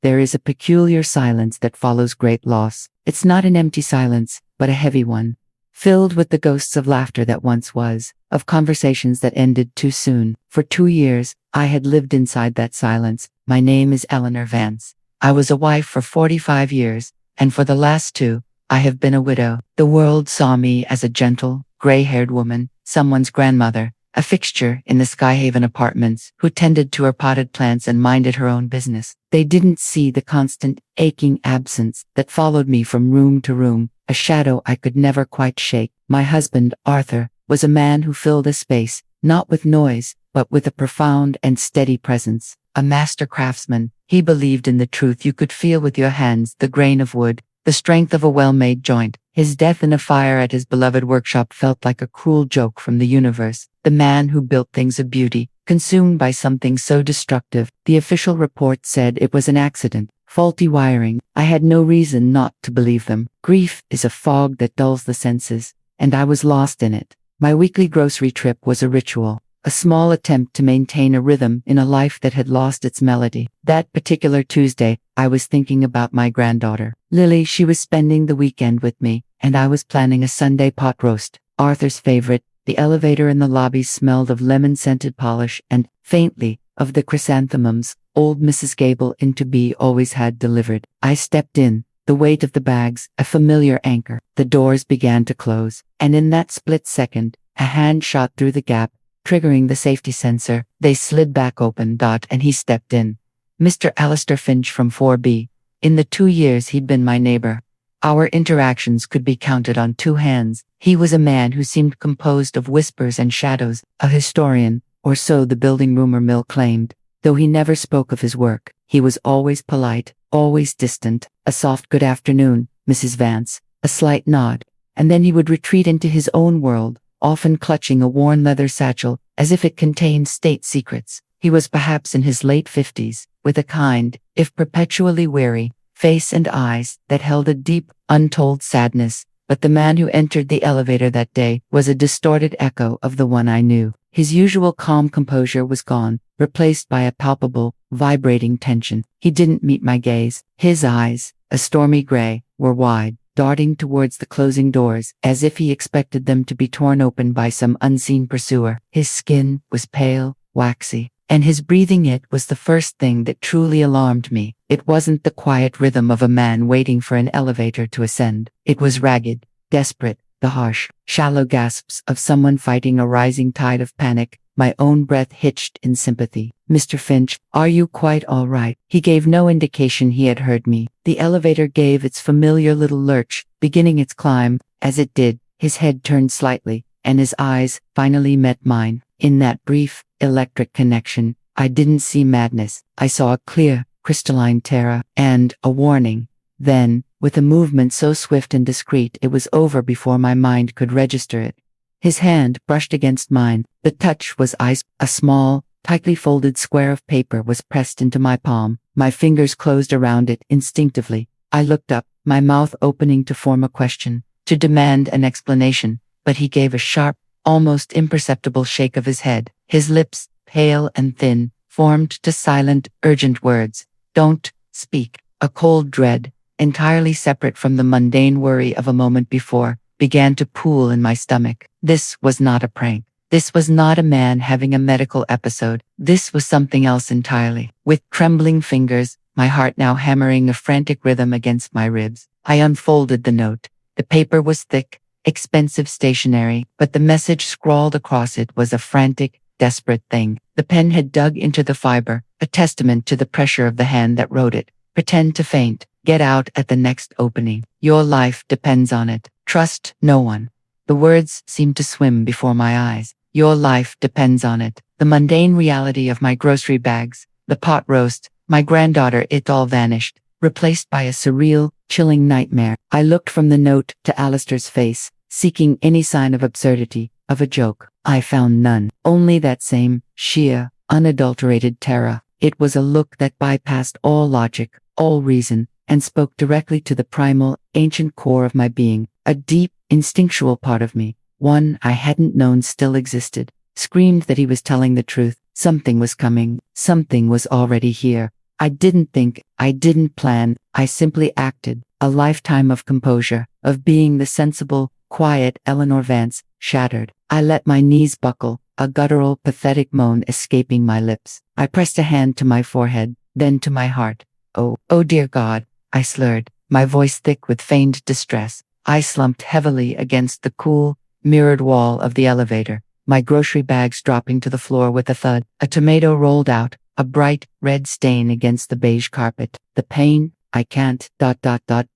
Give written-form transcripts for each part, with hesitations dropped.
there is a peculiar silence that follows great loss. It's not an empty silence, but a heavy one, filled with the ghosts of laughter that once was, of conversations that ended too soon. For 2 years, I had lived inside that silence. My name is Eleanor Vance. I was a wife for 45 years, and for the last 2, I have been a widow. The world saw me as a gentle, gray-haired woman, someone's grandmother, a fixture in the Skyhaven apartments, who tended to her potted plants and minded her own business. They didn't see the constant, aching absence that followed me from room to room, a shadow I could never quite shake. My husband, Arthur, was a man who filled a space, not with noise, but with a profound and steady presence. A master craftsman, he believed in the truth you could feel with your hands, the grain of wood, the strength of a well-made joint. His death in a fire at his beloved workshop felt like a cruel joke from the universe. The man who built things of beauty, consumed by something so destructive. The official report said it was an accident, faulty wiring. I had no reason not to believe them. Grief is a fog that dulls the senses, and I was lost in it. My weekly grocery trip was a ritual, a small attempt to maintain a rhythm in a life that had lost its melody. That particular Tuesday, I was thinking about my granddaughter, Lily. She was spending the weekend with me, and I was planning a Sunday pot roast, Arthur's favorite. The elevator in the lobby smelled of lemon-scented polish and, faintly, of the chrysanthemums old Mrs. Gable into B always had delivered. I stepped in, the weight of the bags, a familiar anchor. The doors began to close, and in that split second, a hand shot through the gap, triggering the safety sensor. They slid back open, and he stepped in. Mr. Alistair Finch from 4B. In the 2 years he'd been my neighbor, our interactions could be counted on 2 hands. He was a man who seemed composed of whispers and shadows, a historian, or so the building rumor mill claimed. Though he never spoke of his work, he was always polite, always distant. A soft good afternoon, Mrs. Vance, a slight nod, and then he would retreat into his own world, often clutching a worn leather satchel, as if it contained state secrets. He was perhaps in his late 50s, with a kind, if perpetually weary, face and eyes that held a deep, untold sadness. But the man who entered the elevator that day was a distorted echo of the one I knew. His usual calm composure was gone, replaced by a palpable, vibrating tension. He didn't meet my gaze. His eyes, a stormy gray, were wide, darting towards the closing doors, as if he expected them to be torn open by some unseen pursuer. His skin was pale, waxy, and his breathing. It was the first thing that truly alarmed me. It wasn't the quiet rhythm of a man waiting for an elevator to ascend. It was ragged, desperate, the harsh, shallow gasps of someone fighting a rising tide of panic. My own breath hitched in sympathy. Mr. Finch, are you quite all right? He gave no indication he had heard me. The elevator gave its familiar little lurch, beginning its climb. As it did, his head turned slightly, and his eyes finally met mine. In that brief, electric connection, I didn't see madness. I saw a clear, crystalline terror, and a warning. Then, with a movement so swift and discreet it was over before my mind could register it, his hand brushed against mine. The touch was ice. A small, tightly folded square of paper was pressed into my palm. My fingers closed around it instinctively. I looked up, my mouth opening to form a question, to demand an explanation, but he gave a sharp, almost imperceptible shake of his head. His lips, pale and thin, formed to silent, urgent words. Don't speak. A cold dread, entirely separate from the mundane worry of a moment before, began to pool in my stomach. This was not a prank. This was not a man having a medical episode. This was something else entirely. With trembling fingers, my heart now hammering a frantic rhythm against my ribs, I unfolded the note. The paper was thick, expensive stationery, but the message scrawled across it was a frantic, desperate thing. The pen had dug into the fiber, a testament to the pressure of the hand that wrote it. Pretend to faint. Get out at the next opening. Your life depends on it. Trust no one. The words seemed to swim before my eyes. Your life depends on it. The mundane reality of my grocery bags, the pot roast, my granddaughter, it all vanished, replaced by a surreal, chilling nightmare. I looked from the note to Alistair's face, seeking any sign of absurdity, of a joke. I found none. Only that same, sheer, unadulterated terror. It was a look that bypassed all logic, all reason, and spoke directly to the primal, ancient core of my being. A deep, instinctual part of me, one I hadn't known still existed, screamed that he was telling the truth. Something was coming. Something was already here. I didn't think, I didn't plan, I simply acted. A lifetime of composure, of being the sensible, quiet Eleanor Vance, shattered. I let my knees buckle, a guttural, pathetic moan escaping my lips. I pressed a hand to my forehead, then to my heart. Oh dear God, I slurred, my voice thick with feigned distress. I slumped heavily against the cool, mirrored wall of the elevator, my grocery bags dropping to the floor with a thud. A tomato rolled out, a bright, red stain against the beige carpet. The pain, I can't,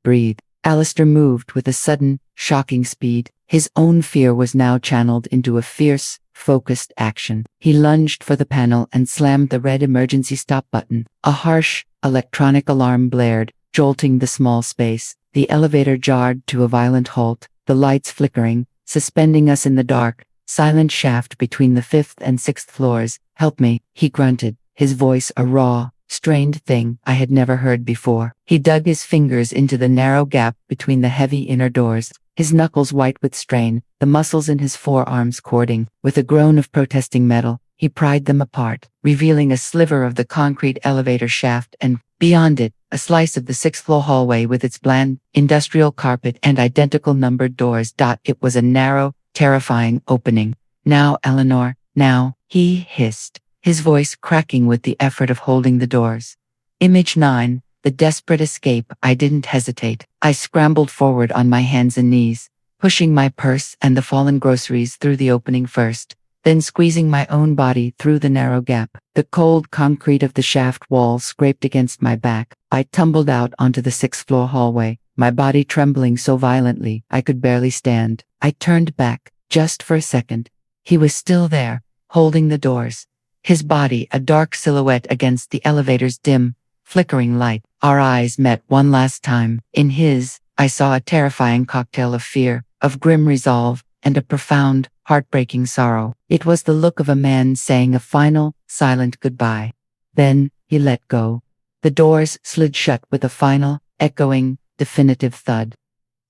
breathe. Alistair moved with a sudden, shocking speed. His own fear was now channeled into a fierce, focused action. He lunged for the panel and slammed the red emergency stop button. A harsh, electronic alarm blared, jolting the small space. The elevator jarred to a violent halt, the lights flickering, suspending us in the dark, silent shaft between the 5th and 6th floors. Help me, he grunted, his voice a raw, strained thing I had never heard before. He dug his fingers into the narrow gap between the heavy inner doors, his knuckles white with strain, the muscles in his forearms cording. With a groan of protesting metal, he pried them apart, revealing a sliver of the concrete elevator shaft and, beyond it, a slice of the 6th-floor hallway with its bland, industrial carpet and identical numbered doors. It was a narrow, terrifying opening. Now, Eleanor, now, he hissed, his voice cracking with the effort of holding the doors. Image 9, the desperate escape. I didn't hesitate. I scrambled forward on my hands and knees, pushing my purse and the fallen groceries through the opening first, then squeezing my own body through the narrow gap. The cold concrete of the shaft wall scraped against my back. I tumbled out onto the 6th-floor hallway, my body trembling so violently I could barely stand. I turned back, just for a second. He was still there, holding the doors, his body a dark silhouette against the elevator's dim, flickering light. Our eyes met one last time. In his, I saw a terrifying cocktail of fear, of grim resolve, and a profound, heartbreaking sorrow. It was the look of a man saying a final, silent goodbye. Then, he let go. The doors slid shut with a final, echoing, definitive thud,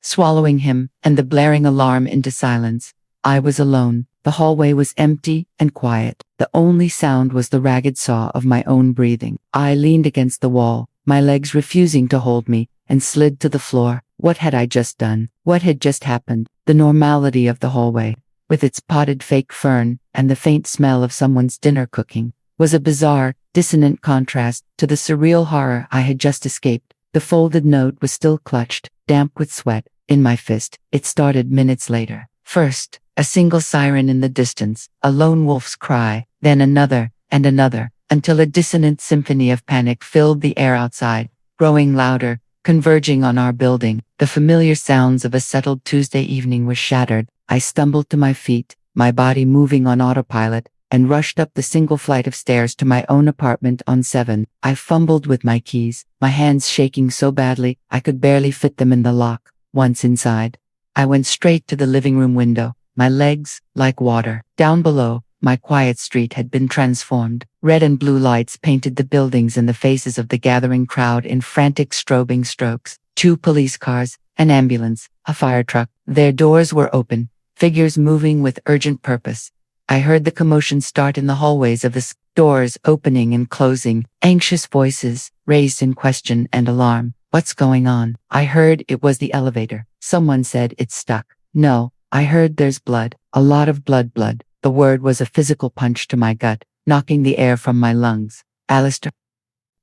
swallowing him and the blaring alarm into silence. I was alone. The hallway was empty and quiet. The only sound was the ragged saw of my own breathing. I leaned against the wall, my legs refusing to hold me, and slid to the floor. What had I just done? What had just happened? The normality of the hallway, with its potted fake fern and the faint smell of someone's dinner cooking, was a bizarre, dissonant contrast to the surreal horror I had just escaped. The folded note was still clutched, damp with sweat, in my fist. It started minutes later. First, a single siren in the distance, a lone wolf's cry, then another, and another, until a dissonant symphony of panic filled the air outside, growing louder, converging on our building. The familiar sounds of a settled Tuesday evening were shattered. I stumbled to my feet, my body moving on autopilot, and rushed up the single flight of stairs to my own apartment on 7. I fumbled with my keys, my hands shaking so badly I could barely fit them in the lock. Once inside, I went straight to the living room window, my legs like water. Down below, my quiet street had been transformed. Red and blue lights painted the buildings and the faces of the gathering crowd in frantic strobing strokes. 2 police cars, an ambulance, a fire truck. Their doors were open, figures moving with urgent purpose. I heard the commotion start in the hallways of the doors opening and closing, anxious voices raised in question and alarm. What's going on? I heard it was the elevator. Someone said it's stuck. No, I heard there's blood. A lot of blood. The word was a physical punch to my gut, knocking the air from my lungs. Alistair.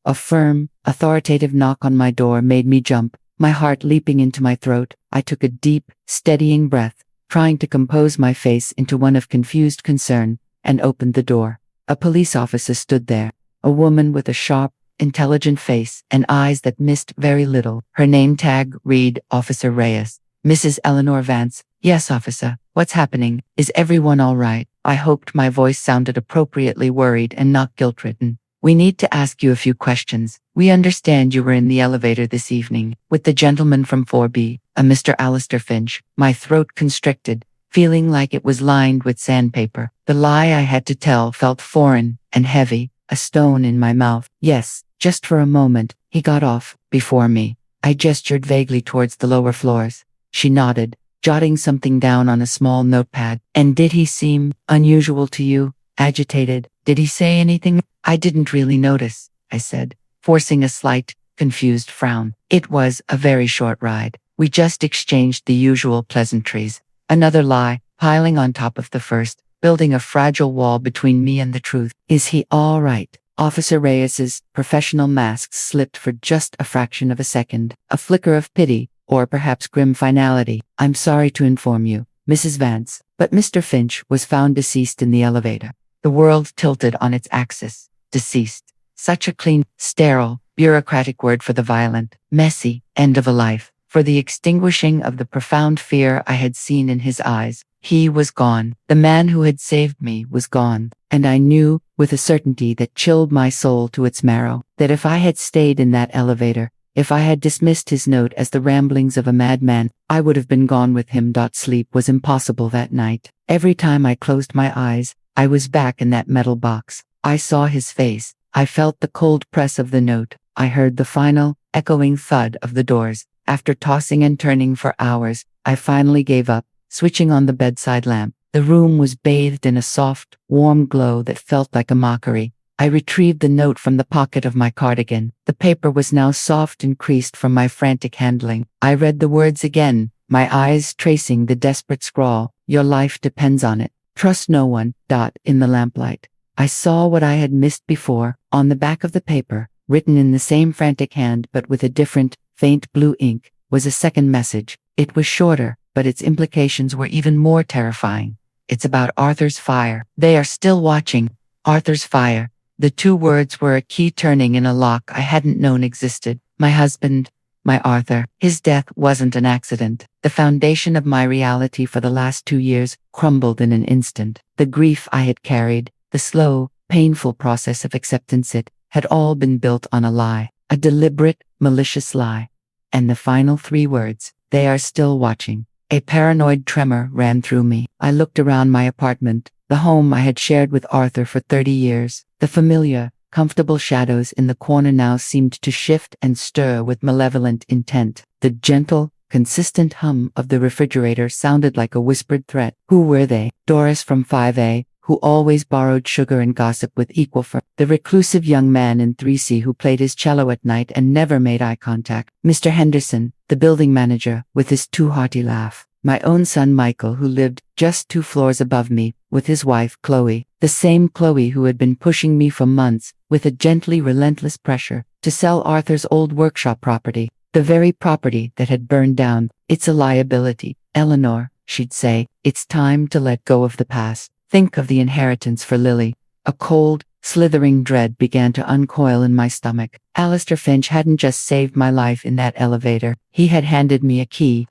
A firm, authoritative knock on my door made me jump, my heart leaping into my throat. I took a deep, steadying breath, trying to compose my face into one of confused concern, and opened the door. A police officer stood there, a woman with a sharp, intelligent face and eyes that missed very little. Her name tag read Officer Reyes. Mrs. Eleanor Vance. Yes, officer. What's happening? Is everyone all right? I hoped my voice sounded appropriately worried and not guilt-ridden. We need to ask you a few questions. We understand you were in the elevator this evening with the gentleman from 4B, a Mr. Alistair Finch. My throat constricted, feeling like it was lined with sandpaper. The lie I had to tell felt foreign and heavy, a stone in my mouth. Yes, just for a moment, he got off before me. I gestured vaguely towards the lower floors. She nodded, jotting something down on a small notepad. And did he seem unusual to you? Agitated? Did he say anything? I didn't really notice, I said, forcing a slight, confused frown. It was a very short ride. We just exchanged the usual pleasantries. Another lie, piling on top of the first, building a fragile wall between me and the truth. Is he all right? Officer Reyes's professional mask slipped for just a fraction of a second. A flicker of pity, or perhaps grim finality. I'm sorry to inform you, Mrs. Vance, but Mr. Finch was found deceased in the elevator. The world tilted on its axis. Deceased. Such a clean, sterile, bureaucratic word for the violent, messy end of a life. For the extinguishing of the profound fear I had seen in his eyes. He was gone. The man who had saved me was gone. And I knew, with a certainty that chilled my soul to its marrow, that if I had stayed in that elevator, if I had dismissed his note as the ramblings of a madman, I would have been gone with him. Sleep was impossible that night. Every time I closed my eyes, I was back in that metal box. I saw his face. I felt the cold press of the note. I heard the final, echoing thud of the doors. After tossing and turning for hours, I finally gave up, switching on the bedside lamp. The room was bathed in a soft, warm glow that felt like a mockery. I retrieved the note from the pocket of my cardigan. The paper was now soft and creased from my frantic handling. I read the words again, my eyes tracing the desperate scrawl. Your life depends on it. Trust no one. In the lamplight, I saw what I had missed before. On the back of the paper, written in the same frantic hand but with a different, faint blue ink, was a second message. It was shorter, but its implications were even more terrifying. It's about Arthur's fire. They are still watching. Arthur's fire. The two words were a key turning in a lock I hadn't known existed. My husband, my Arthur. His death wasn't an accident. The foundation of my reality for the last 2 years crumbled in an instant. The grief I had carried, the slow, painful process of acceptance, it had all been built on a lie. A deliberate, malicious lie. And the final 3 words, they are still watching. A paranoid tremor ran through me. I looked around my apartment, the home I had shared with Arthur for 30 years. The familiar, comfortable shadows in the corner now seemed to shift and stir with malevolent intent. The gentle, consistent hum of the refrigerator sounded like a whispered threat. Who were they? Doris from 5A, who always borrowed sugar and gossip with equal firm. The reclusive young man in 3C who played his cello at night and never made eye contact. Mr. Henderson, the building manager, with his too hearty laugh. My own son Michael, who lived just 2 floors above me, with his wife Chloe. The same Chloe who had been pushing me for months, with a gently relentless pressure, to sell Arthur's old workshop property. The very property that had burned down. It's a liability. Eleanor, she'd say, it's time to let go of the past. Think of the inheritance for Lily. A cold, slithering dread began to uncoil in my stomach. Alistair Finch hadn't just saved my life in that elevator. He had handed me a key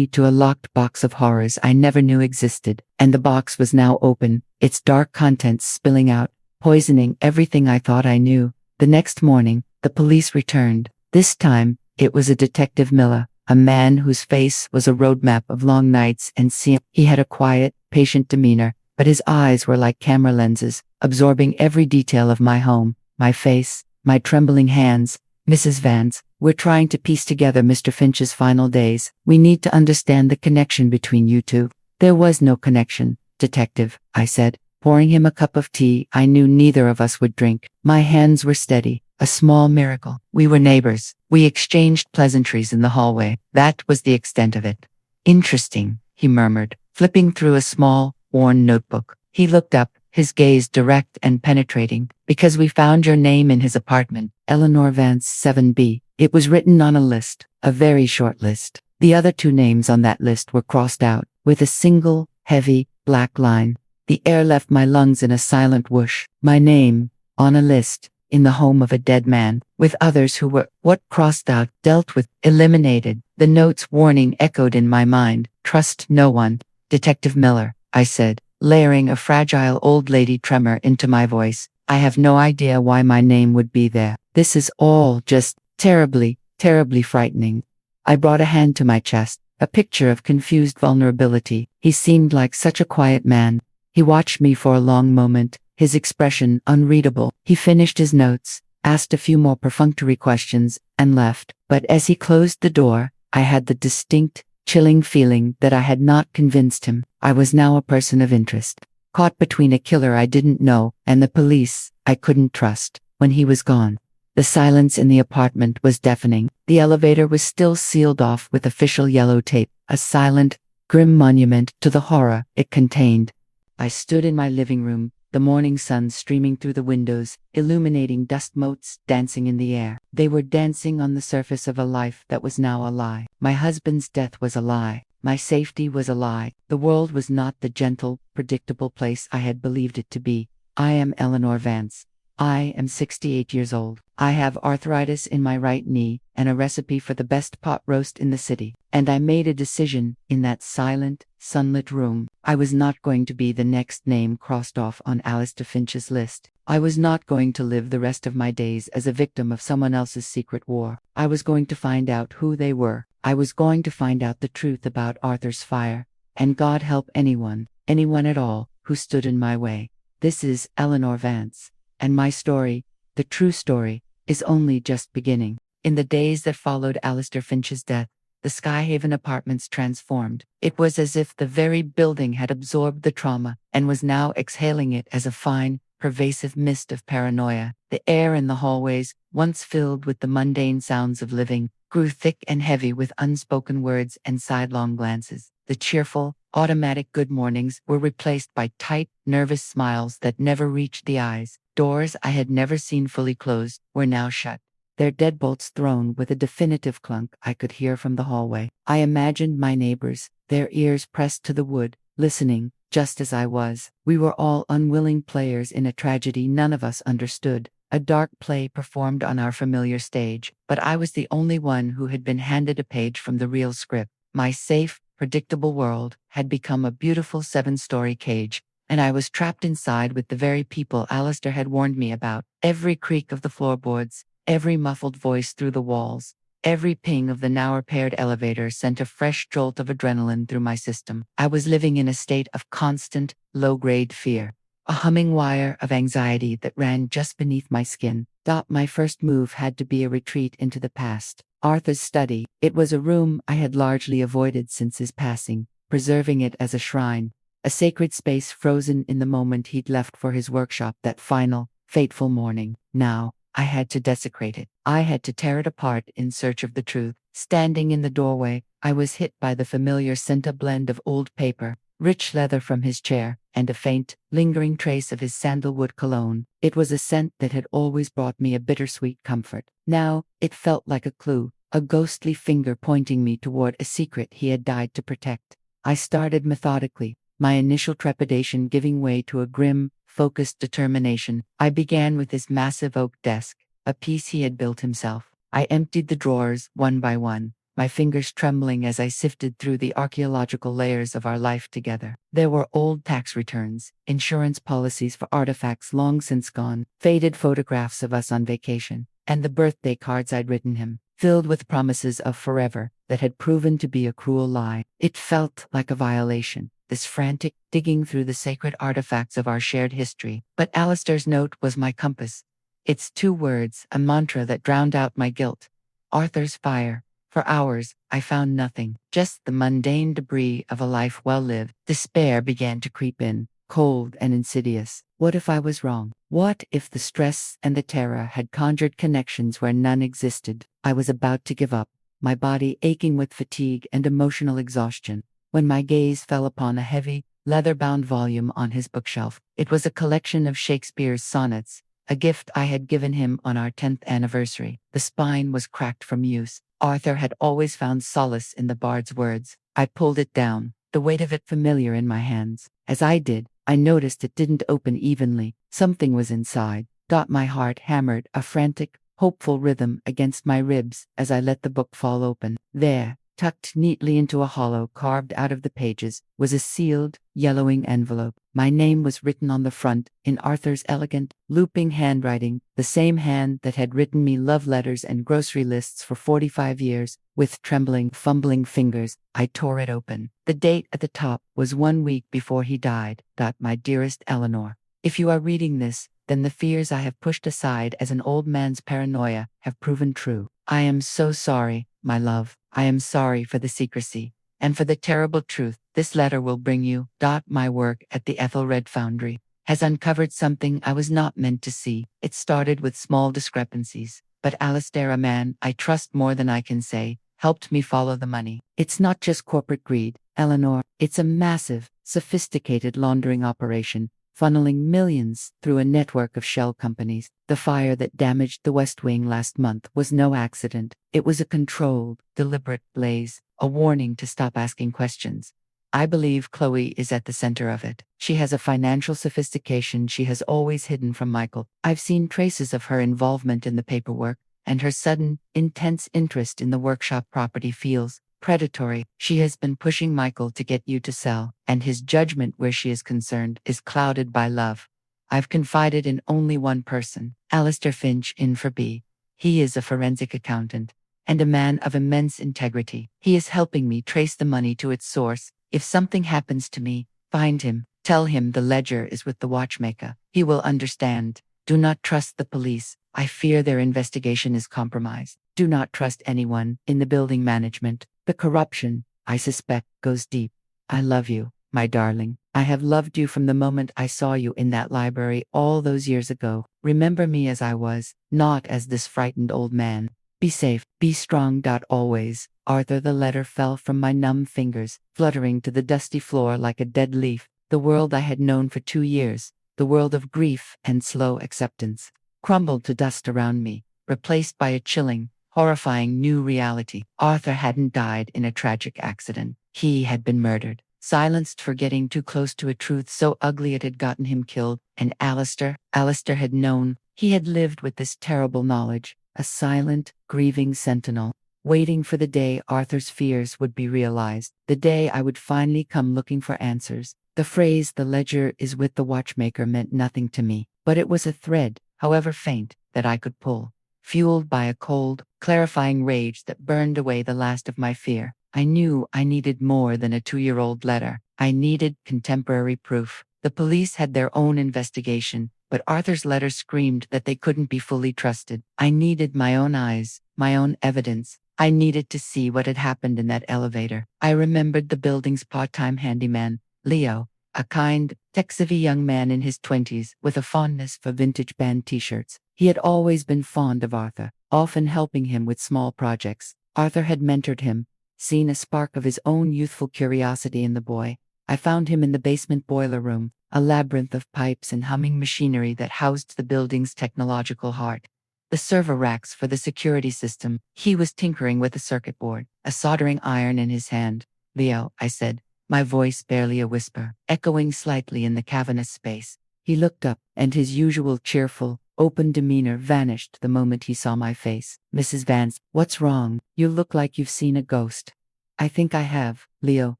to a locked box of horrors I never knew existed. And the box was now open, its dark contents spilling out, poisoning everything I thought I knew. The next morning, the police returned. This time, it was a Detective Miller, a man whose face was a roadmap of long nights and sea. He had a quiet, patient demeanor, but his eyes were like camera lenses, absorbing every detail of my home, my face, my trembling hands. Mrs. Vance, we're trying to piece together Mr. Finch's final days. We need to understand the connection between you two. There was no connection, Detective, I said, pouring him a cup of tea I knew neither of us would drink. My hands were steady, a small miracle. We were neighbors. We exchanged pleasantries in the hallway. That was the extent of it. Interesting, he murmured, flipping through a small, worn notebook. He looked up, his gaze direct and penetrating. Because we found your name in his apartment, Eleanor Vance 7B. It was written on a list, a very short list. The other 2 names on that list were crossed out, with a single, heavy, black line. The air left my lungs in a silent whoosh. My name, on a list, in the home of a dead man, with others who were, what crossed out, dealt with, eliminated. The note's warning echoed in my mind. Trust no one. Detective Miller, I said, layering a fragile old lady tremor into my voice. I have no idea why my name would be there. This is all just terribly, terribly frightening. I brought a hand to my chest, a picture of confused vulnerability. He seemed like such a quiet man. He watched me for a long moment, his expression unreadable. He finished his notes, asked a few more perfunctory questions, and left. But as he closed the door, I had the distinct, chilling feeling that I had not convinced him. I was now a person of interest, caught between a killer I didn't know and the police I couldn't trust. When he was gone, The silence in the apartment was deafening. The elevator was still sealed off with official yellow tape, a silent, grim monument to the horror it contained. I stood in my living room, the morning sun streaming through the windows, illuminating dust motes dancing in the air. They were dancing on the surface of a life that was now a lie. My husband's death was a lie. My safety was a lie. The world was not the gentle, predictable place I had believed it to be. I am Eleanor Vance. I am 68 years old. I have arthritis in my right knee and a recipe for the best pot roast in the city. And I made a decision in that silent, sunlit room. I was not going to be the next name crossed off on Alistair Finch's list. I was not going to live the rest of my days as a victim of someone else's secret war. I was going to find out who they were. I was going to find out the truth about Arthur's fire. And God help anyone at all, who stood in my way. This is Eleanor Vance. And my story, the true story, is only just beginning. In the days that followed Alistair Finch's death, the Skyhaven Apartments transformed. It was as if the very building had absorbed the trauma and was now exhaling it as a fine, pervasive mist of paranoia. The air in the hallways, once filled with the mundane sounds of living, grew thick and heavy with unspoken words and sidelong glances. The cheerful, automatic good mornings were replaced by tight, nervous smiles that never reached the eyes. Doors I had never seen fully closed were now shut, their deadbolts thrown with a definitive clunk I could hear from the hallway. I imagined my neighbors, their ears pressed to the wood, listening, just as I was. We were all unwilling players in a tragedy none of us understood, a dark play performed on our familiar stage, but I was the only one who had been handed a page from the real script. My safe, predictable world had become a beautiful 7-story cage, and I was trapped inside with the very people Alistair had warned me about. Every creak of the floorboards, every muffled voice through the walls, every ping of the now-repaired elevator sent a fresh jolt of adrenaline through my system. I was living in a state of constant, low-grade fear, a humming wire of anxiety that ran just beneath my skin. My first move had to be a retreat into the past. Arthur's study. It was a room I had largely avoided since his passing, preserving it as a shrine, a sacred space frozen in the moment he'd left for his workshop that final, fateful morning. Now, I had to desecrate it. I had to tear it apart in search of the truth. Standing in the doorway, I was hit by the familiar scent, a blend of old paper, rich leather from his chair, and a faint, lingering trace of his sandalwood cologne. It was a scent that had always brought me a bittersweet comfort. Now, it felt like a clue, a ghostly finger pointing me toward a secret he had died to protect. I started methodically, my initial trepidation giving way to a grim, focused determination. I began with his massive oak desk, a piece he had built himself. I emptied the drawers one by one, my fingers trembling as I sifted through the archaeological layers of our life together. There were old tax returns, insurance policies for artifacts long since gone, faded photographs of us on vacation, and the birthday cards I'd written him, filled with promises of forever that had proven to be a cruel lie. It felt like a violation, this frantic digging through the sacred artifacts of our shared history. But Alistair's note was my compass. Its 2 words, a mantra that drowned out my guilt. Arthur's fire. For hours, I found nothing, just the mundane debris of a life well lived. Despair began to creep in, cold and insidious. What if I was wrong? What if the stress and the terror had conjured connections where none existed? I was about to give up, my body aching with fatigue and emotional exhaustion, when my gaze fell upon a heavy, leather-bound volume on his bookshelf. It was a collection of Shakespeare's sonnets, a gift I had given him on our 10th anniversary. The spine was cracked from use. Arthur had always found solace in the bard's words. I pulled it down, the weight of it familiar in my hands. As I did, I noticed it didn't open evenly. Something was inside. My heart hammered a frantic, hopeful rhythm against my ribs as I let the book fall open. There, tucked neatly into a hollow carved out of the pages, was a sealed, yellowing envelope. My name was written on the front, in Arthur's elegant, looping handwriting, the same hand that had written me love letters and grocery lists for 45 years. With trembling, fumbling fingers, I tore it open. The date at the top was 1 week before he died. My dearest Eleanor, if you are reading this, then the fears I have pushed aside as an old man's paranoia have proven true. I am so sorry, my love. I am sorry for the secrecy, and for the terrible truth this letter will bring you. My work at the Ethelred Foundry. has uncovered something I was not meant to see. It started with small discrepancies, but Alistair, a man I trust more than I can say, helped me follow the money. It's not just corporate greed, Eleanor. It's a massive, sophisticated laundering operation, funneling millions through a network of shell companies. The fire that damaged the West Wing last month was no accident. It was a controlled, deliberate blaze, a warning to stop asking questions. I believe Chloe is at the center of it. She has a financial sophistication she has always hidden from Michael. I've seen traces of her involvement in the paperwork, and her sudden, intense interest in the workshop property feels predatory. She has been pushing Michael to get you to sell, and his judgment where she is concerned is clouded by love. I've confided in only one person, Alistair Finch in for B. He is a forensic accountant, and a man of immense integrity. He is helping me trace the money to its source. If something happens to me, find him. Tell him the ledger is with the watchmaker. He will understand. Do not trust the police. I fear their investigation is compromised. Do not trust anyone in the building management. The corruption, I suspect, goes deep. I love you, my darling. I have loved you from the moment I saw you in that library all those years ago. Remember me as I was, not as this frightened old man. Be safe, be strong. Always, Arthur. The letter fell from my numb fingers, fluttering to the dusty floor like a dead leaf. The world I had known for 2 years, the world of grief and slow acceptance, crumbled to dust around me, replaced by a chilling, horrifying new reality. Arthur hadn't died in a tragic accident. He had been murdered, silenced for getting too close to a truth so ugly it had gotten him killed. And Alistair had known. He had lived with this terrible knowledge, a silent, grieving sentinel, waiting for the day Arthur's fears would be realized, the day I would finally come looking for answers. The phrase "the ledger is with the watchmaker" meant nothing to me, but it was a thread, however faint, that I could pull, fueled by a cold, clarifying rage that burned away the last of my fear. I knew I needed more than a 2-year-old letter. I needed contemporary proof. The police had their own investigation, but Arthur's letter screamed that they couldn't be fully trusted. I needed my own eyes, my own evidence. I needed to see what had happened in that elevator. I remembered the building's part-time handyman, Leo, a kind, tech-savvy young man in his 20s with a fondness for vintage band t-shirts. He had always been fond of Arthur, often helping him with small projects. Arthur had mentored him, seen a spark of his own youthful curiosity in the boy. I found him in the basement boiler room, a labyrinth of pipes and humming machinery that housed the building's technological heart. The server racks for the security system. He was tinkering with a circuit board, a soldering iron in his hand. "Leo," I said, my voice barely a whisper, echoing slightly in the cavernous space. He looked up, and his usual cheerful, open demeanor vanished the moment he saw my face. "Mrs. Vance, what's wrong? You look like you've seen a ghost." "I think I have, Leo,"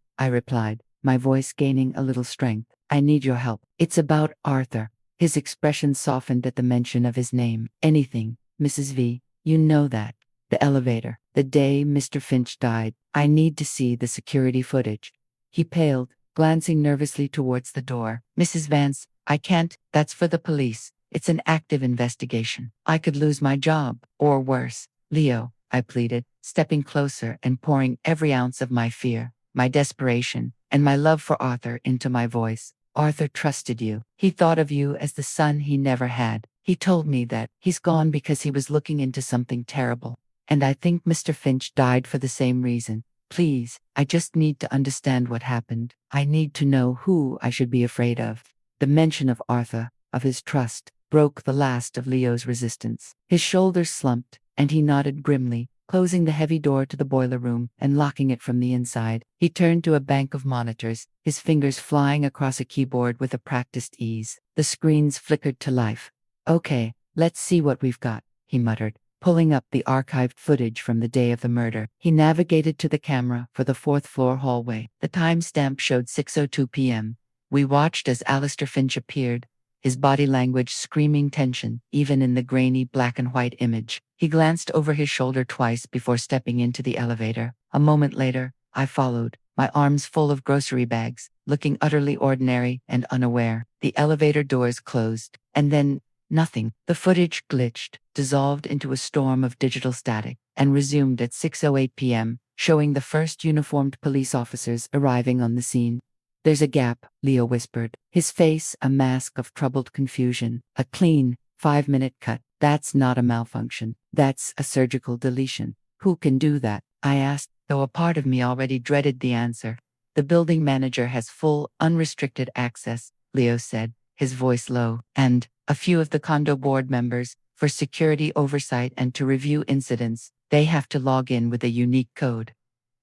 I replied, my voice gaining a little strength. "I need your help. It's about Arthur." His expression softened at the mention of his name. "Anything, Mrs. V. You know that. The elevator. The day Mr. Finch died. I need to see the security footage." He paled, glancing nervously towards the door. "Mrs. Vance, I can't. That's for the police. It's an active investigation. I could lose my job, or worse." "Leo," I pleaded, stepping closer and pouring every ounce of my fear, my desperation, and my love for Arthur into my voice. "Arthur trusted you. He thought of you as the son he never had. He told me that he's gone because he was looking into something terrible. And I think Mr. Finch died for the same reason. Please, I just need to understand what happened. I need to know who I should be afraid of." The mention of Arthur, of his trust, broke the last of Leo's resistance. His shoulders slumped, and he nodded grimly, closing the heavy door to the boiler room and locking it from the inside. He turned to a bank of monitors, his fingers flying across a keyboard with a practiced ease. The screens flickered to life. "Okay, let's see what we've got," he muttered, pulling up the archived footage from the day of the murder. He navigated to the camera for the 4th-floor hallway. The timestamp showed 6:02 p.m. We watched as Alistair Finch appeared, his body language screaming tension, even in the grainy black and white image. He glanced over his shoulder twice before stepping into the elevator. A moment later, I followed, my arms full of grocery bags, looking utterly ordinary and unaware. The elevator doors closed, and then nothing. The footage glitched, dissolved into a storm of digital static, and resumed at 6:08 p.m., showing the first uniformed police officers arriving on the scene. There's a gap, Leo whispered, his face a mask of troubled confusion. A clean, 5-minute cut. That's not a malfunction. That's a surgical deletion. Who can do that? I asked, though a part of me already dreaded the answer. The building manager has full, unrestricted access, Leo said, his voice low, and a few of the condo board members, for security oversight and to review incidents, they have to log in with a unique code.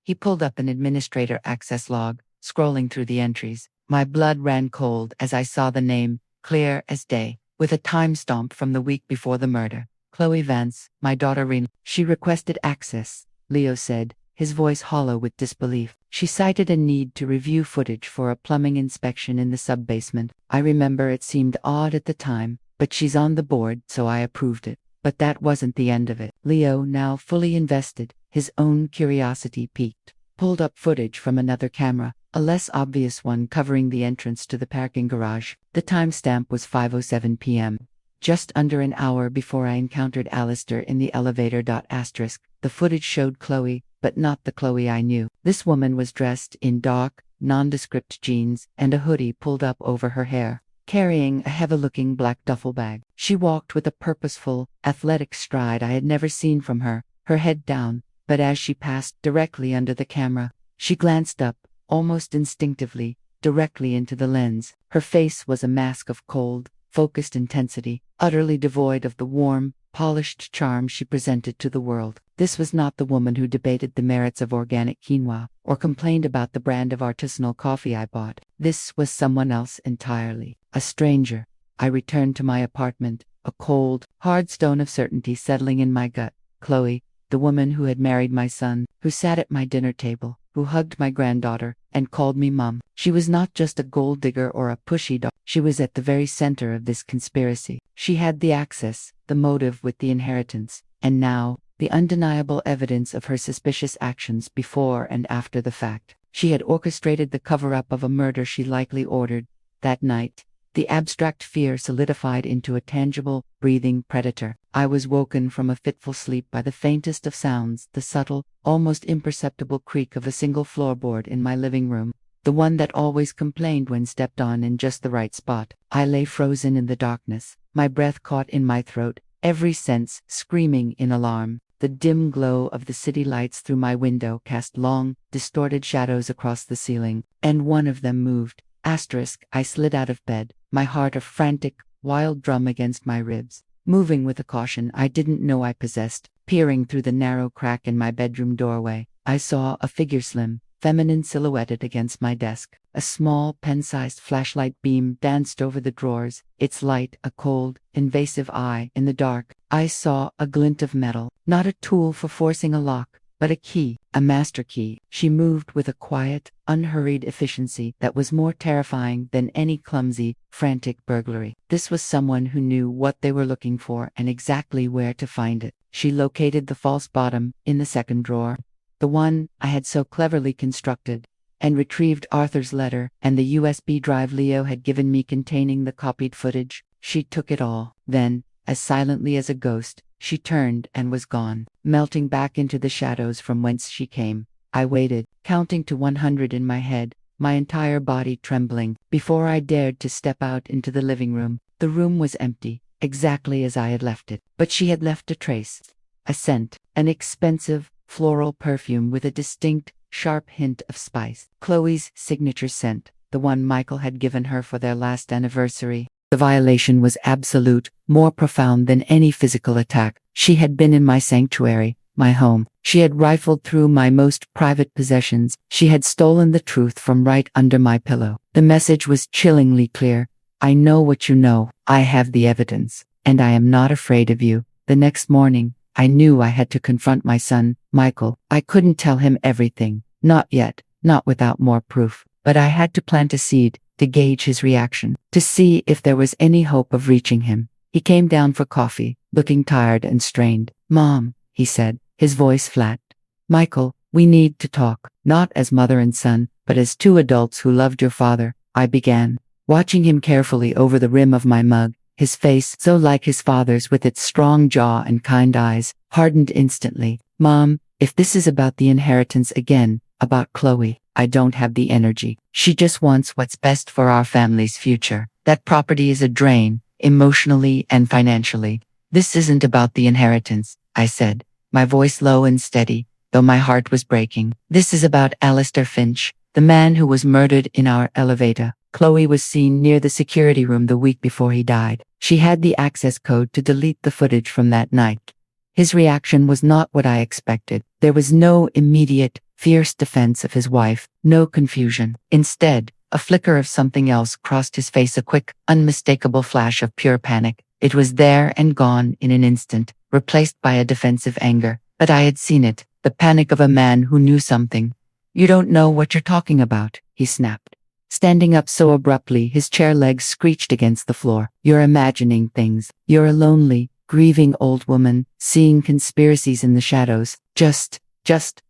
He pulled up an administrator access log, scrolling through the entries. My blood ran cold as I saw the name, clear as day, with a timestamp from the week before the murder. Chloe Vance, my daughter Rena. She requested access, Leo said, his voice hollow with disbelief. She cited a need to review footage for a plumbing inspection in the sub-basement. I remember it seemed odd at the time, but she's on the board, so I approved it. But that wasn't the end of it. Leo, now fully invested, his own curiosity piqued, pulled up footage from another camera, a less obvious one covering the entrance to the parking garage. The timestamp was 5:07 p.m. Just under an hour before I encountered Alistair in the elevator. The footage showed Chloe, but not the Chloe I knew. This woman was dressed in dark, nondescript jeans and a hoodie pulled up over her hair, carrying a heavy-looking black duffel bag. She walked with a purposeful, athletic stride I had never seen from her, her head down, but as she passed directly under the camera, she glanced up, almost instinctively, directly into the lens. Her face was a mask of cold, focused intensity, utterly devoid of the warm, polished charm she presented to the world. This was not the woman who debated the merits of organic quinoa, or complained about the brand of artisanal coffee I bought. This was someone else entirely. A stranger. I returned to my apartment, a cold, hard stone of certainty settling in my gut. Chloe, the woman who had married my son, who sat at my dinner table, who hugged my granddaughter, and called me Mum. She was not just a gold digger or a pushy dog. She was at the very center of this conspiracy. She had the access, the motive with the inheritance, and now, the undeniable evidence of her suspicious actions before and after the fact. She had orchestrated the cover-up of a murder she likely ordered. That night, the abstract fear solidified into a tangible, breathing predator. I was woken from a fitful sleep by the faintest of sounds, the subtle, almost imperceptible creak of a single floorboard in my living room, the one that always complained when stepped on in just the right spot. I lay frozen in the darkness, my breath caught in my throat, every sense screaming in alarm. The dim glow of the city lights through my window cast long, distorted shadows across the ceiling, and one of them moved. I slid out of bed, my heart a frantic, wild drum against my ribs, moving with a caution I didn't know I possessed. Peering through the narrow crack in my bedroom doorway, I saw a figure slim, feminine silhouetted against my desk. A small, pen-sized flashlight beam danced over the drawers, its light a cold, invasive eye. In the dark, I saw a glint of metal, not a tool for forcing a lock, but a key, a master key. She moved with a quiet, unhurried efficiency that was more terrifying than any clumsy, frantic burglary. This was someone who knew what they were looking for and exactly where to find it. She located the false bottom in the second drawer, the one I had so cleverly constructed, and retrieved Arthur's letter and the USB drive Leo had given me containing the copied footage. She took it all. Then, as silently as a ghost, she turned and was gone, melting back into the shadows from whence she came. I waited, counting to 100 in my head, my entire body trembling, before I dared to step out into the living room. The room was empty, exactly as I had left it, but she had left a trace. A scent, an expensive, floral perfume with a distinct, sharp hint of spice. Chloe's signature scent, the one Michael had given her for their last anniversary. The violation was absolute, more profound than any physical attack. She had been in my sanctuary, my home. She had rifled through my most private possessions. She had stolen the truth from right under my pillow. The message was chillingly clear. I know what you know. I have the evidence, and I am not afraid of you. The next morning, I knew I had to confront my son, Michael. I couldn't tell him everything. Not yet, not without more proof. But I had to plant a seed, to gauge his reaction, to see if there was any hope of reaching him. He came down for coffee, looking tired and strained. Mom, he said, his voice flat. Michael, we need to talk, not as mother and son, but as two adults who loved your father, I began, watching him carefully over the rim of my mug. His face, so like his father's with its strong jaw and kind eyes, hardened instantly. Mom, if this is about the inheritance again, about Chloe, I don't have the energy. She just wants what's best for our family's future. That property is a drain, emotionally and financially. This isn't about the inheritance, I said, my voice low and steady, though my heart was breaking. This is about Alistair Finch, the man who was murdered in our elevator. Chloe was seen near the security room the week before he died. She had the access code to delete the footage from that night. His reaction was not what I expected. There was no immediate, fierce defense of his wife, no confusion. Instead, a flicker of something else crossed his face, a quick, unmistakable flash of pure panic. It was there and gone in an instant, replaced by a defensive anger. But I had seen it, the panic of a man who knew something. You don't know what you're talking about, he snapped. Standing up so abruptly, his chair legs screeched against the floor. You're imagining things. You're a lonely, grieving old woman, seeing conspiracies in the shadows. Just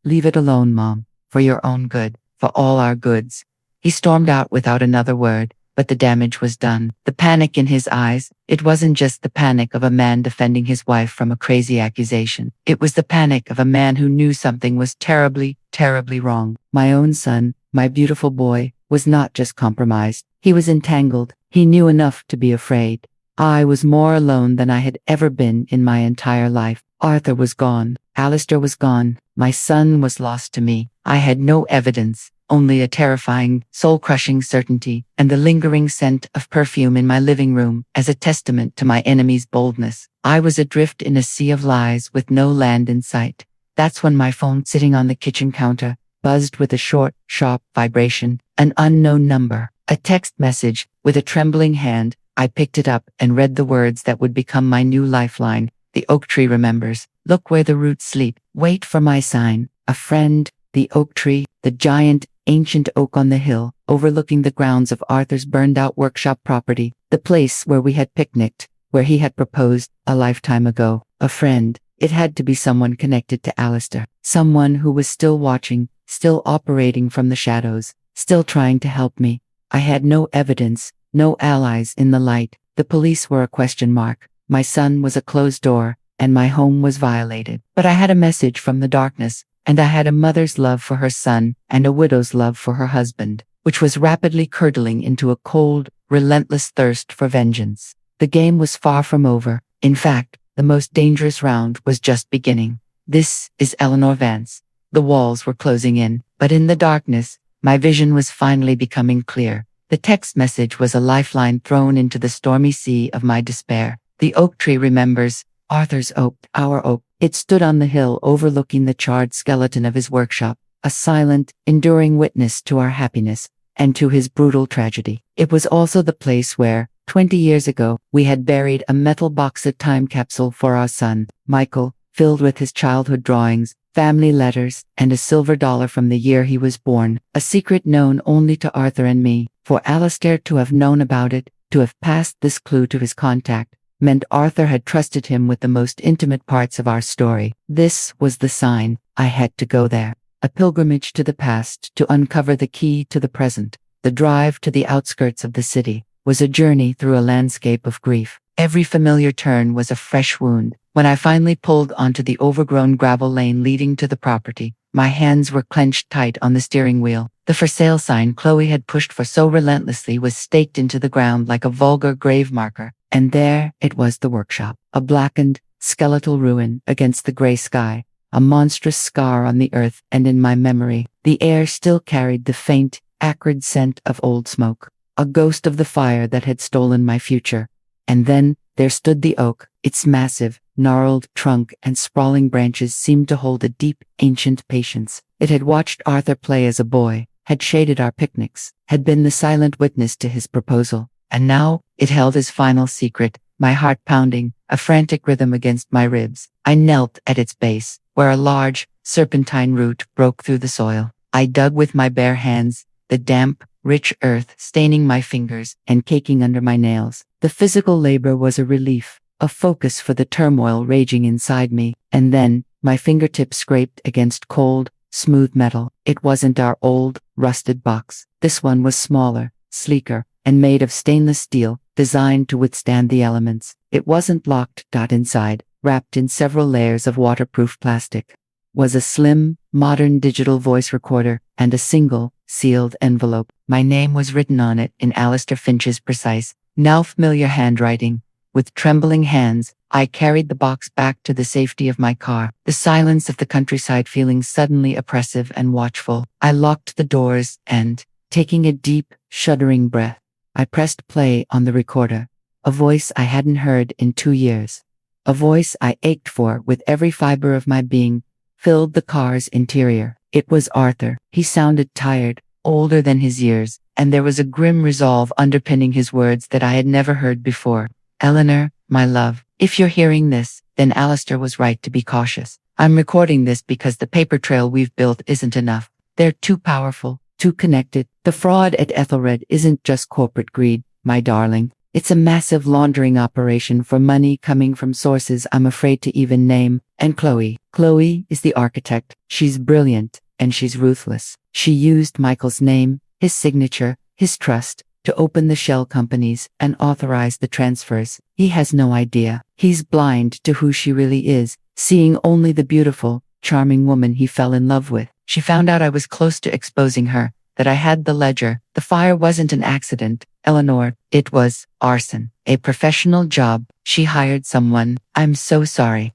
leave it alone, Mom. For your own good, for all our goods. He stormed out without another word, but the damage was done. The panic in his eyes, it wasn't just the panic of a man defending his wife from a crazy accusation. It was the panic of a man who knew something was terribly, terribly wrong. My own son, my beautiful boy, was not just compromised. He was entangled. He knew enough to be afraid. I was more alone than I had ever been in my entire life. Arthur was gone. Alistair was gone. My son was lost to me. I had no evidence, only a terrifying, soul-crushing certainty, and the lingering scent of perfume in my living room as a testament to my enemy's boldness. I was adrift in a sea of lies with no land in sight. That's when my phone, sitting on the kitchen counter, buzzed with a short, sharp vibration, an unknown number, a text message. With a trembling hand, I picked it up and read the words that would become my new lifeline. The oak tree remembers. Look where the roots sleep. Wait for my sign. A friend. The oak tree, the giant, ancient oak on the hill, overlooking the grounds of Arthur's burned-out workshop property, the place where we had picnicked, where he had proposed a lifetime ago. A friend. It had to be someone connected to Alistair. Someone who was still watching, still operating from the shadows, still trying to help me. I had no evidence, no allies in the light. The police were a question mark. My son was a closed door, and my home was violated. But I had a message from the darkness, and I had a mother's love for her son and a widow's love for her husband, which was rapidly curdling into a cold, relentless thirst for vengeance. The game was far from over. In fact, the most dangerous round was just beginning. This is Eleanor Vance. The walls were closing in, but in the darkness, my vision was finally becoming clear. The text message was a lifeline thrown into the stormy sea of my despair. The oak tree remembers. Arthur's oak, our oak. It stood on the hill overlooking the charred skeleton of his workshop, a silent, enduring witness to our happiness and to his brutal tragedy. It was also the place where, 20 years ago, we had buried a metal boxed time capsule for our son, Michael, filled with his childhood drawings, family letters, and a silver dollar from the year he was born, a secret known only to Arthur and me. For Alistair to have known about it, to have passed this clue to his contact, meant Arthur had trusted him with the most intimate parts of our story. This was the sign. I had to go there. A pilgrimage to the past to uncover the key to the present. The drive to the outskirts of the city was a journey through a landscape of grief. Every familiar turn was a fresh wound. When I finally pulled onto the overgrown gravel lane leading to the property, my hands were clenched tight on the steering wheel. The for sale sign Chloe had pushed for so relentlessly was staked into the ground like a vulgar grave marker. And there it was, the workshop, a blackened, skeletal ruin against the gray sky, a monstrous scar on the earth and in my memory. The air still carried the faint, acrid scent of old smoke, a ghost of the fire that had stolen my future. And then there stood the oak. Its massive, gnarled trunk and sprawling branches seemed to hold a deep, ancient patience. It had watched Arthur play as a boy, had shaded our picnics, had been the silent witness to his proposal. And now, it held his final secret, my heart pounding, a frantic rhythm against my ribs. I knelt at its base, where a large, serpentine root broke through the soil. I dug with my bare hands, the damp, rich earth staining my fingers and caking under my nails. The physical labor was a relief, a focus for the turmoil raging inside me. And then, my fingertips scraped against cold, smooth metal. It wasn't our old, rusted box. This one was smaller, sleeker, and made of stainless steel, designed to withstand the elements. It wasn't locked. Inside, wrapped in several layers of waterproof plastic, was a slim, modern digital voice recorder and a single, sealed envelope. My name was written on it in Alistair Finch's precise, now familiar handwriting. With trembling hands, I carried the box back to the safety of my car, the silence of the countryside feeling suddenly oppressive and watchful. I locked the doors and, taking a deep, shuddering breath, I pressed play on the recorder. A voice I hadn't heard in 2 years. A voice I ached for with every fiber of my being, filled the car's interior. It was Arthur. He sounded tired, older than his years, and there was a grim resolve underpinning his words that I had never heard before. Eleanor, my love, if you're hearing this, then Alistair was right to be cautious. I'm recording this because the paper trail we've built isn't enough. They're too powerful, too connected. The fraud at Ethelred isn't just corporate greed, my darling. It's a massive laundering operation for money coming from sources I'm afraid to even name. And Chloe is the architect. She's brilliant, and she's ruthless. She used Michael's name, his signature, his trust, to open the shell companies and authorize the transfers. He has no idea. He's blind to who she really is, seeing only the beautiful, charming woman he fell in love with. She found out I was close to exposing her, that I had the ledger. The fire wasn't an accident, Eleanor. It was arson. A professional job. She hired someone. I'm so sorry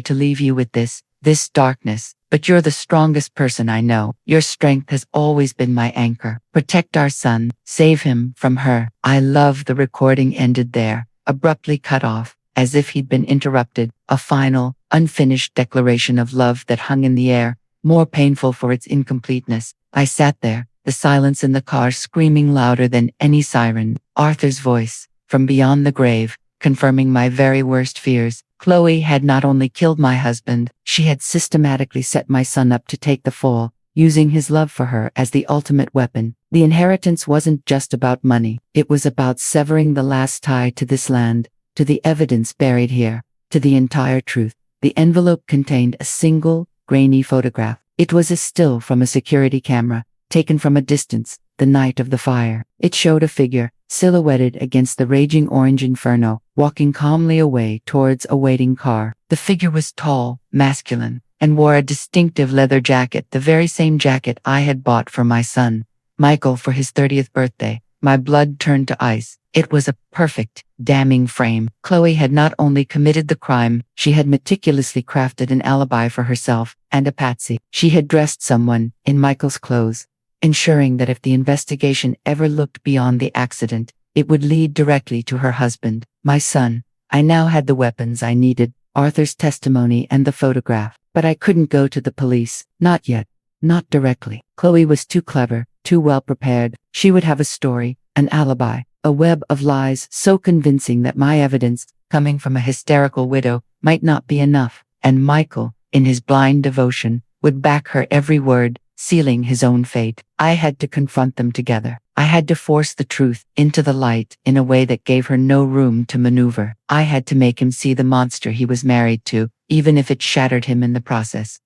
to leave you with this darkness. But you're the strongest person I know. Your strength has always been my anchor. Protect our son. Save him from her. I love. The recording ended there, abruptly cut off, as if he'd been interrupted. A final, unfinished declaration of love that hung in the air, more painful for its incompleteness. I sat there, the silence in the car screaming louder than any siren. Arthur's voice, from beyond the grave, confirming my very worst fears. Chloe had not only killed my husband, she had systematically set my son up to take the fall, using his love for her as the ultimate weapon. The inheritance wasn't just about money. It was about severing the last tie to this land, to the evidence buried here, to the entire truth. The envelope contained a single, grainy photograph. It was a still from a security camera, taken from a distance, the night of the fire. It showed a figure, silhouetted against the raging orange inferno, walking calmly away towards a waiting car. The figure was tall, masculine, and wore a distinctive leather jacket, the very same jacket I had bought for my son, Michael, for his 30th birthday. My blood turned to ice. It was a perfect, damning frame. Chloe had not only committed the crime, she had meticulously crafted an alibi for herself and a patsy. She had dressed someone in Michael's clothes, ensuring that if the investigation ever looked beyond the accident, it would lead directly to her husband, my son. I now had the weapons I needed, Arthur's testimony and the photograph, but I couldn't go to the police, not yet, not directly. Chloe was too clever, too well prepared. She would have a story, an alibi, a web of lies so convincing that my evidence, coming from a hysterical widow, might not be enough. And Michael, in his blind devotion, would back her every word, sealing his own fate. I had to confront them together. I had to force the truth into the light in a way that gave her no room to maneuver. I had to make him see the monster he was married to, even if it shattered him in the process.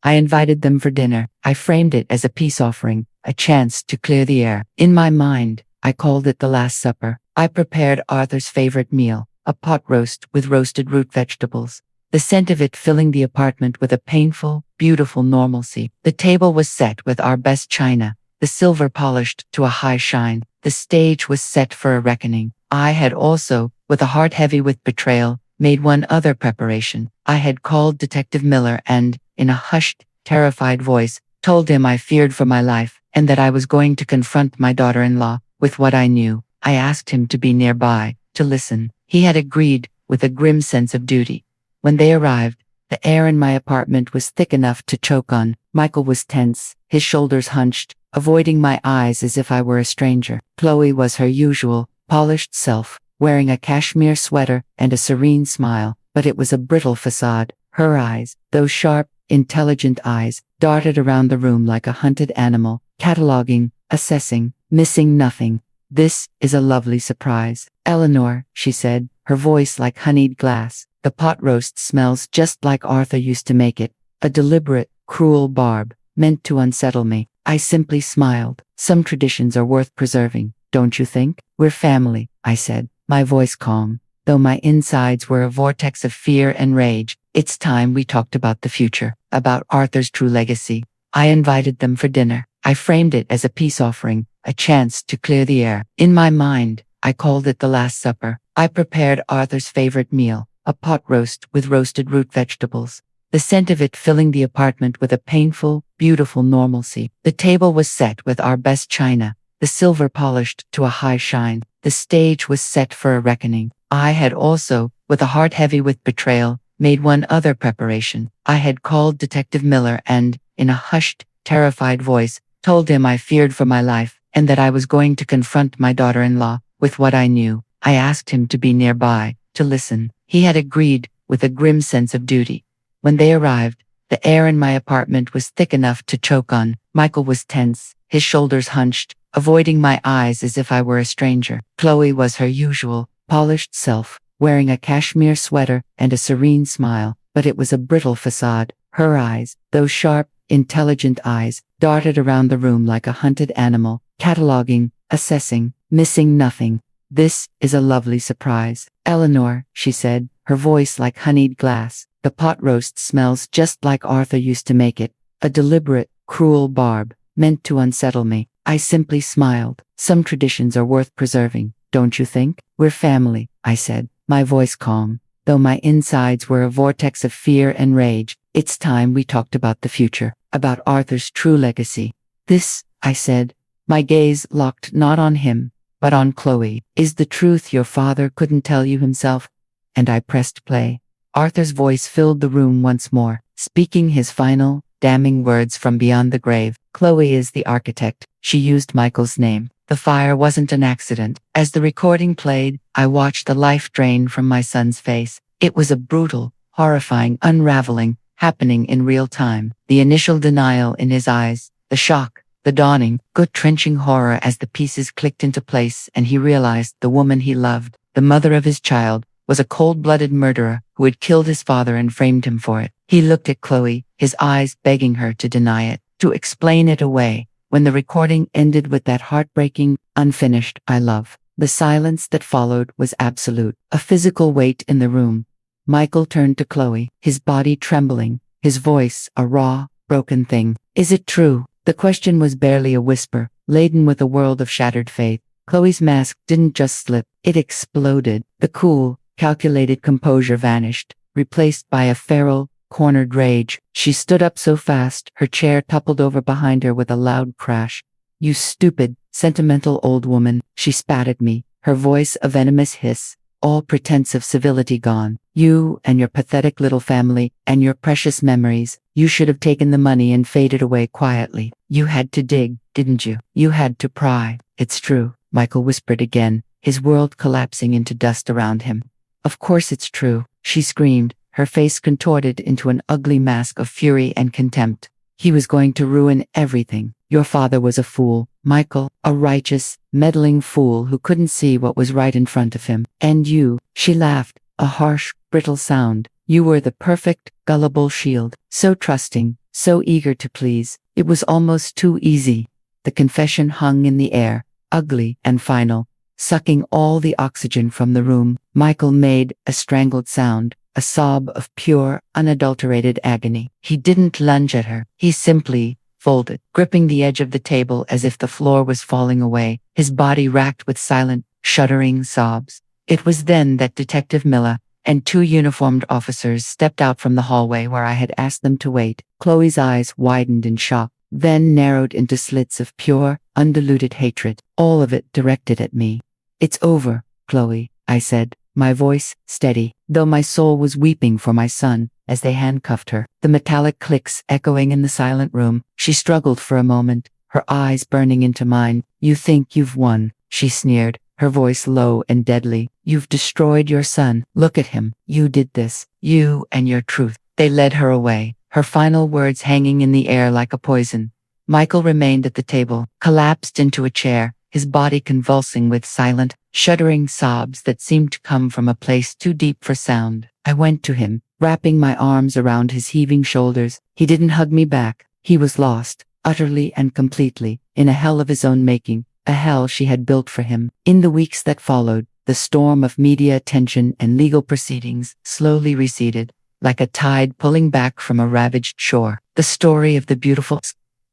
I invited them for dinner. I framed it as a peace offering, a chance to clear the air. In my mind, I called it the Last Supper. I prepared Arthur's favorite meal, a pot roast with roasted root vegetables, the scent of it filling the apartment with a painful, beautiful normalcy. The table was set with our best china, the silver polished to a high shine. The stage was set for a reckoning. I had also, with a heart heavy with betrayal, made one other preparation. I had called Detective Miller and, in a hushed, terrified voice, told him I feared for my life and that I was going to confront my daughter-in-law with what I knew. I asked him to be nearby, to listen. He had agreed, with a grim sense of duty. When they arrived, the air in my apartment was thick enough to choke on. Michael was tense, his shoulders hunched, avoiding my eyes as if I were a stranger. Chloe was her usual, polished self, wearing a cashmere sweater and a serene smile, but it was a brittle facade. Her eyes, those sharp, intelligent eyes, darted around the room like a hunted animal, cataloging, assessing, missing nothing. This is a lovely surprise. Eleanor, she said, her voice like honeyed glass. The pot roast smells just like Arthur used to make it, a deliberate, cruel barb, meant to unsettle me. I simply smiled. Some traditions are worth preserving, don't you think? We're family, I said, my voice calm, though my insides were a vortex of fear and rage. It's time we talked about the future, about Arthur's true legacy. I invited them for dinner. I framed it as a peace offering, a chance to clear the air. In my mind, I called it the Last Supper. I prepared Arthur's favorite meal, a pot roast with roasted root vegetables, the scent of it filling the apartment with a painful, beautiful normalcy. The table was set with our best china, the silver polished to a high shine. The stage was set for a reckoning. I had also, with a heart heavy with betrayal, made one other preparation. I had called Detective Miller and, in a hushed, terrified voice, told him I feared for my life and that I was going to confront my daughter-in-law with what I knew. I asked him to be nearby, to listen. He had agreed, with a grim sense of duty. When they arrived, the air in my apartment was thick enough to choke on. Michael was tense, his shoulders hunched, avoiding my eyes as if I were a stranger. Chloe was her usual, polished self, wearing a cashmere sweater and a serene smile, but it was a brittle facade. Her eyes, those sharp, intelligent eyes, darted around the room like a hunted animal, cataloging, assessing, missing nothing. "This is a lovely surprise, Eleanor," she said, her voice like honeyed glass. "The pot roast smells just like Arthur used to make it, a deliberate, cruel barb, meant to unsettle me." I simply smiled. "Some traditions are worth preserving, don't you think?" "We're family," I said, my voice calm, though my insides were a vortex of fear and rage. "It's time we talked about the future, about Arthur's true legacy." "This," I said, my gaze locked not on him, but on Chloe, "is the truth your father couldn't tell you himself?" And I pressed play. Arthur's voice filled the room once more, speaking his final, damning words from beyond the grave. "Chloe is the architect." She used Michael's name. The fire wasn't an accident. As the recording played, I watched the life drain from my son's face. It was a brutal, horrifying unraveling, happening in real time. The initial denial in his eyes, the shock, the dawning, gut-wrenching horror as the pieces clicked into place and he realized the woman he loved, the mother of his child, was a cold-blooded murderer who had killed his father and framed him for it. He looked at Chloe, his eyes begging her to deny it, to explain it away. When the recording ended with that heartbreaking, unfinished "I love," the silence that followed was absolute, a physical weight in the room. Michael turned to Chloe, his body trembling, his voice a raw, broken thing. "Is it true?" The question was barely a whisper, laden with a world of shattered faith. Chloe's mask didn't just slip, it exploded. The cool, calculated composure vanished, replaced by a feral, cornered rage. She stood up so fast, her chair toppled over behind her with a loud crash. "You stupid, sentimental old woman," she spat at me, her voice a venomous hiss, all pretense of civility gone. "You and your pathetic little family and your precious memories, you should have taken the money and faded away quietly. You had to dig, didn't you? You had to pry." "It's true," Michael whispered again, his world collapsing into dust around him. "Of course it's true," she screamed, her face contorted into an ugly mask of fury and contempt. "He was going to ruin everything. Your father was a fool, Michael, a righteous, meddling fool who couldn't see what was right in front of him. And you," she laughed, a harsh, brittle sound, "you were the perfect, gullible shield, so trusting, so eager to please. It was almost too easy." The confession hung in the air, ugly and final, sucking all the oxygen from the room. Michael made a strangled sound, a sob of pure, unadulterated agony. He didn't lunge at her. He simply folded, gripping the edge of the table as if the floor was falling away, his body racked with silent, shuddering sobs. It was then that Detective Miller and two uniformed officers stepped out from the hallway where I had asked them to wait. Chloe's eyes widened in shock, then narrowed into slits of pure, undiluted hatred, all of it directed at me. "It's over, Chloe," I said, my voice steady, though my soul was weeping for my son, as they handcuffed her, the metallic clicks echoing in the silent room. She struggled for a moment, her eyes burning into mine. "You think you've won," she sneered, her voice low and deadly. "You've destroyed your son. Look at him. You did this. You and your truth." They led her away, her final words hanging in the air like a poison. Michael remained at the table, collapsed into a chair, his body convulsing with silent, shuddering sobs that seemed to come from a place too deep for sound. I went to him, wrapping my arms around his heaving shoulders. He didn't hug me back. He was lost, utterly and completely, in a hell of his own making, a hell she had built for him. In the weeks that followed, the storm of media attention and legal proceedings slowly receded, like a tide pulling back from a ravaged shore. The story of the beautiful,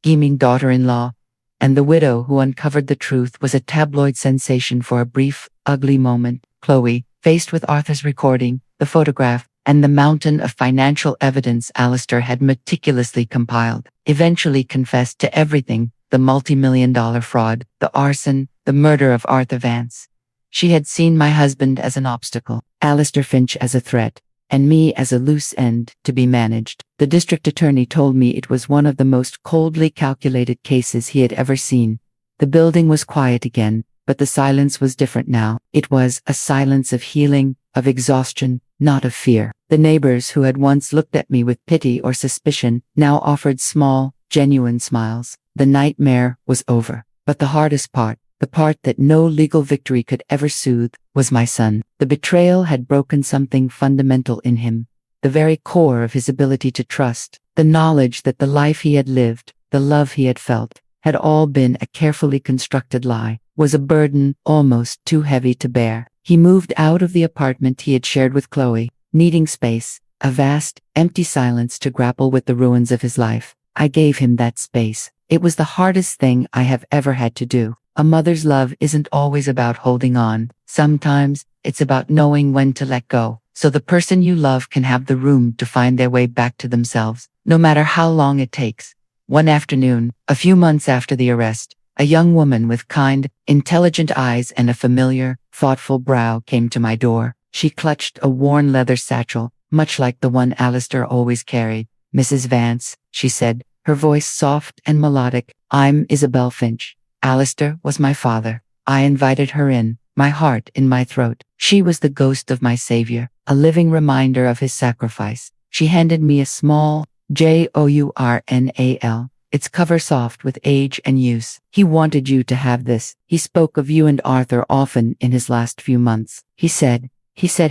scheming daughter-in-law, and the widow who uncovered the truth was a tabloid sensation for a brief, ugly moment. Chloe, faced with Arthur's recording, the photograph, and the mountain of financial evidence Alistair had meticulously compiled, eventually confessed to everything: the multi-million-dollar fraud, the arson, the murder of Arthur Vance. She had seen my husband as an obstacle, Alistair Finch as a threat, and me as a loose end to be managed. The district attorney told me it was one of the most coldly calculated cases he had ever seen. The building was quiet again, but the silence was different now. It was a silence of healing, of exhaustion, not of fear. The neighbors who had once looked at me with pity or suspicion now offered small, genuine smiles. The nightmare was over. But the hardest part, the part that no legal victory could ever soothe, was my son. The betrayal had broken something fundamental in him, the very core of his ability to trust. The knowledge that the life he had lived, the love he had felt, had all been a carefully constructed lie, was a burden almost too heavy to bear. He moved out of the apartment he had shared with Chloe, needing space, a vast, empty silence to grapple with the ruins of his life. I gave him that space. It was the hardest thing I have ever had to do. A mother's love isn't always about holding on. Sometimes it's about knowing when to let go, so the person you love can have the room to find their way back to themselves, no matter how long it takes. One afternoon, a few months after the arrest, a young woman with kind, intelligent eyes and a familiar, thoughtful brow came to my door. She clutched a worn leather satchel, much like the one Alistair always carried. "Mrs. Vance," she said, her voice soft and melodic, "I'm Isabel Finch. Alistair was my father." I invited her in, my heart in my throat. She was the ghost of my savior, a living reminder of his sacrifice. She handed me a small journal, its cover soft with age and use. "He wanted you to have this. He spoke of you and Arthur often in his last few months. He said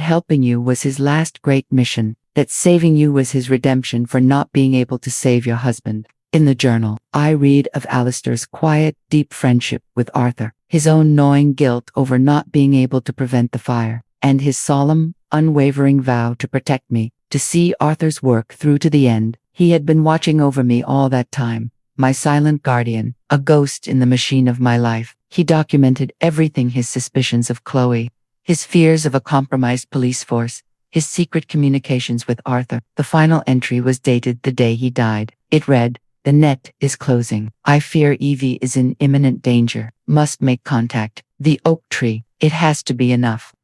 helping you was his last great mission, that saving you was his redemption for not being able to save your husband." In the journal, I read of Alistair's quiet, deep friendship with Arthur, his own gnawing guilt over not being able to prevent the fire, and his solemn, unwavering vow to protect me, to see Arthur's work through to the end. He had been watching over me all that time, my silent guardian, a ghost in the machine of my life. He documented everything: his suspicions of Chloe, his fears of a compromised police force, his secret communications with Arthur. The final entry was dated the day he died. It read, "The net is closing. I fear Evie is in imminent danger. Must make contact. The oak tree. It has to be enough."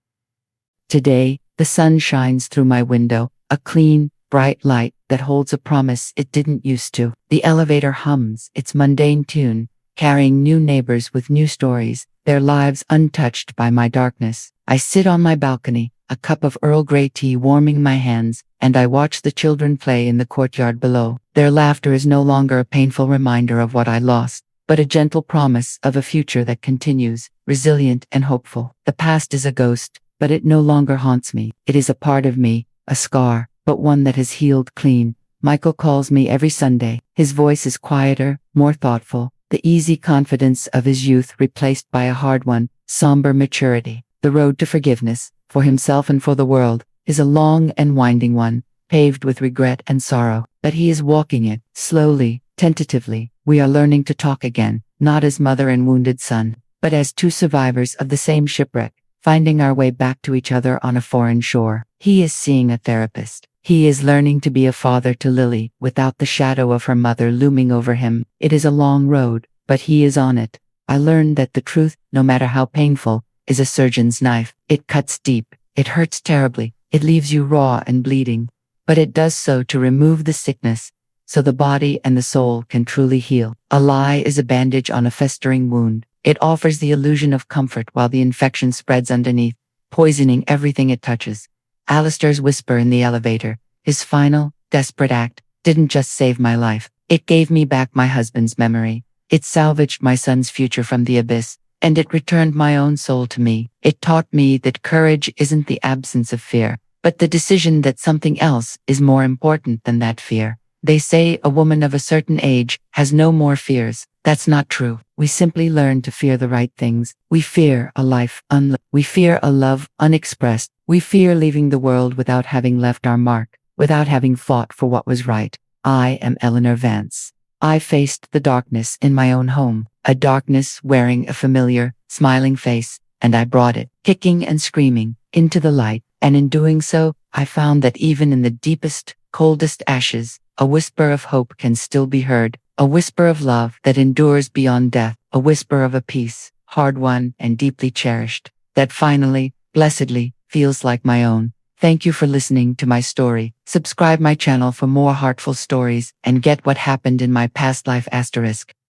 Today, the sun shines through my window, a clean, bright light that holds a promise it didn't used to. The elevator hums its mundane tune, carrying new neighbors with new stories, their lives untouched by my darkness. I sit on my balcony, a cup of Earl Grey tea warming my hands, and I watch the children play in the courtyard below. Their laughter is no longer a painful reminder of what I lost, but a gentle promise of a future that continues, resilient and hopeful. The past is a ghost, but it no longer haunts me. It is a part of me, a scar, but one that has healed clean. Michael calls me every Sunday. His voice is quieter, more thoughtful, the easy confidence of his youth replaced by a hard one, somber maturity. The road to forgiveness, for himself and for the world, is a long and winding one, paved with regret and sorrow, but he is walking it, slowly, tentatively. We are learning to talk again, not as mother and wounded son, but as two survivors of the same shipwreck, finding our way back to each other on a foreign shore. He is seeing a therapist. He is learning to be a father to Lily, without the shadow of her mother looming over him. It is a long road, but he is on it. I learned that the truth, no matter how painful, is a surgeon's knife. It cuts deep, it hurts terribly, it leaves you raw and bleeding, but it does so to remove the sickness, so the body and the soul can truly heal. A lie is a bandage on a festering wound. It offers the illusion of comfort while the infection spreads underneath, poisoning everything it touches. Alistair's whisper in the elevator, his final, desperate act, didn't just save my life. It gave me back my husband's memory. It salvaged my son's future from the abyss, and it returned my own soul to me. It taught me that courage isn't the absence of fear, but the decision that something else is more important than that fear. They say a woman of a certain age has no more fears. That's not true. We simply learn to fear the right things. We fear a life we fear a love unexpressed. We fear leaving the world without having left our mark, without having fought for what was right. I am Eleanor Vance. I faced the darkness in my own home, a darkness wearing a familiar, smiling face, and I brought it, kicking and screaming, into the light, and in doing so, I found that even in the deepest, coldest ashes, a whisper of hope can still be heard, a whisper of love that endures beyond death, a whisper of a peace, hard-won and deeply cherished, that finally, blessedly, feels like my own. Thank you for listening to my story. Subscribe my channel for more heartful stories and get what happened in my past life *.